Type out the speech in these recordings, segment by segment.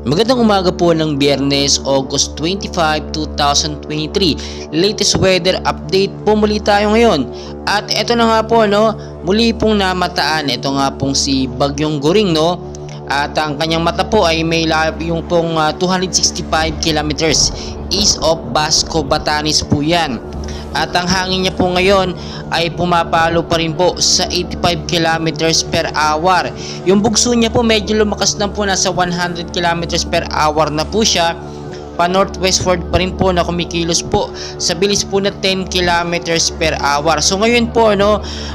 Magandang umaga po ng Biyernes, August 25, 2023. Latest weather update po muli tayo ngayon. At eto na nga po, muli pong namataan. Ito nga pong si Bagyong Goring, At ang kanyang mata po ay may yung pong 265 kilometers east of Basco, Batanes po yan. At ang hangin niya po ngayon ay pumapalo pa rin po sa 85 kilometers per hour. Yung bugso niya po medyo lumakas na po, nasa 100 kilometers per hour na po siya. Pa northwestward pa rin po na kumikilos po sa bilis po na 10 kilometers per hour. So ngayon po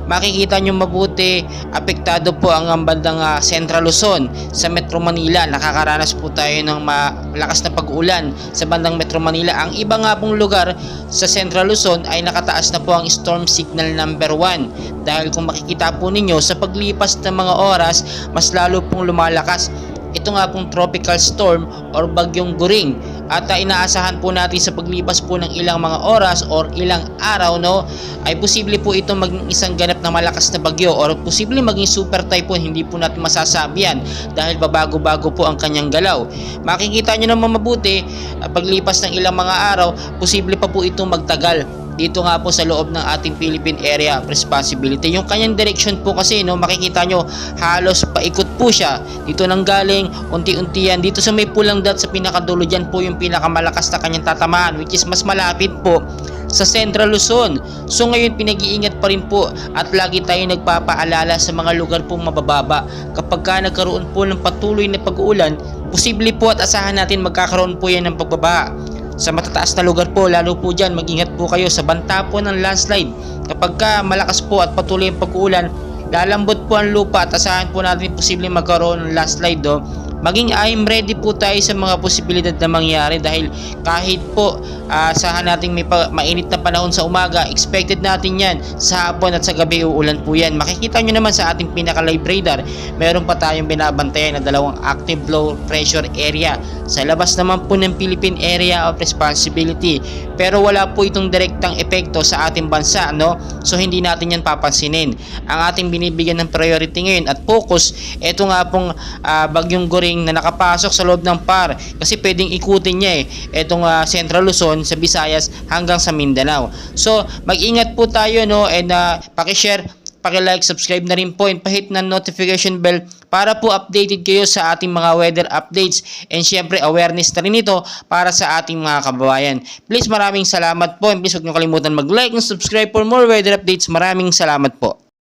makikita nyo mabuti, apektado po ang bandang Central Luzon sa Metro Manila. Nakakaranas po tayo ng malakas na pag-ulan sa bandang Metro Manila. Ang iba nga pong lugar sa Central Luzon ay nakataas na po ang storm signal number 1. Dahil kung makikita po ninyo sa paglipas ng mga oras, mas lalo pong lumalakas ito nga pong tropical storm or Bagyong Goring. At inaasahan po natin sa paglipas po ng ilang mga oras or ilang araw ay posible po ito maging isang ganap na malakas na bagyo or posible maging super typhoon. Hindi po natin masasabi yan dahil babago-bago po ang kanyang galaw. Makikita nyo naman mabuti, paglipas ng ilang mga araw, posible pa po itong magtagal dito nga po sa loob ng ating Philippine Area of Responsibility. Yung kanyang direction po kasi makikita nyo halos paikot po siya. Dito nang galing, unti-unti yan. Dito sa may pulang dot sa pinakadulo dyan po yung pinakamalakas na kanyang tatamaan, which is mas malapit po sa Central Luzon. So ngayon pinag-iingat pa rin po at lagi tayo nagpapaalala sa mga lugar pong mabababa. Kapag ka nagkaroon po ng patuloy na pag-uulan, posible po at asahan natin magkakaroon po yan ng pagbabaha. Sa matataas na lugar po, lalo po dyan, mag-ingat po kayo sa banta po ng landslide. Kapag ka malakas po at patuloy ang pag-uulan, lalambot po ang lupa at asahan po natin posibleng magkaroon ng landslide. Maging I'm ready po tayo sa mga posibilidad na mangyari dahil kahit po asahan natin may mainit na panahon sa umaga, expected natin yan sa hapon at sa gabi uulan po yan. Makikita nyo naman sa ating pinaka-live radar, meron pa tayong binabantayan na dalawang active low pressure area sa labas naman po ng Philippine Area of Responsibility. Pero wala po itong direktang epekto sa ating bansa, So hindi natin yan papansinin. Ang ating binibigyan ng priority ngayon at focus, ito nga pong Bagyong Goring na nakapasok sa loob ng PAR kasi pwedeng ikutin niya itong Central Luzon sa Visayas hanggang sa Mindanao. So mag-ingat po tayo and paki-share, paki-like, subscribe na rin po and pahit ng notification bell para po updated kayo sa ating mga weather updates and syempre awareness na rin ito para sa ating mga kababayan. Please, maraming salamat po and please huwag niyo kalimutan mag-like and subscribe for more weather updates. Maraming salamat po.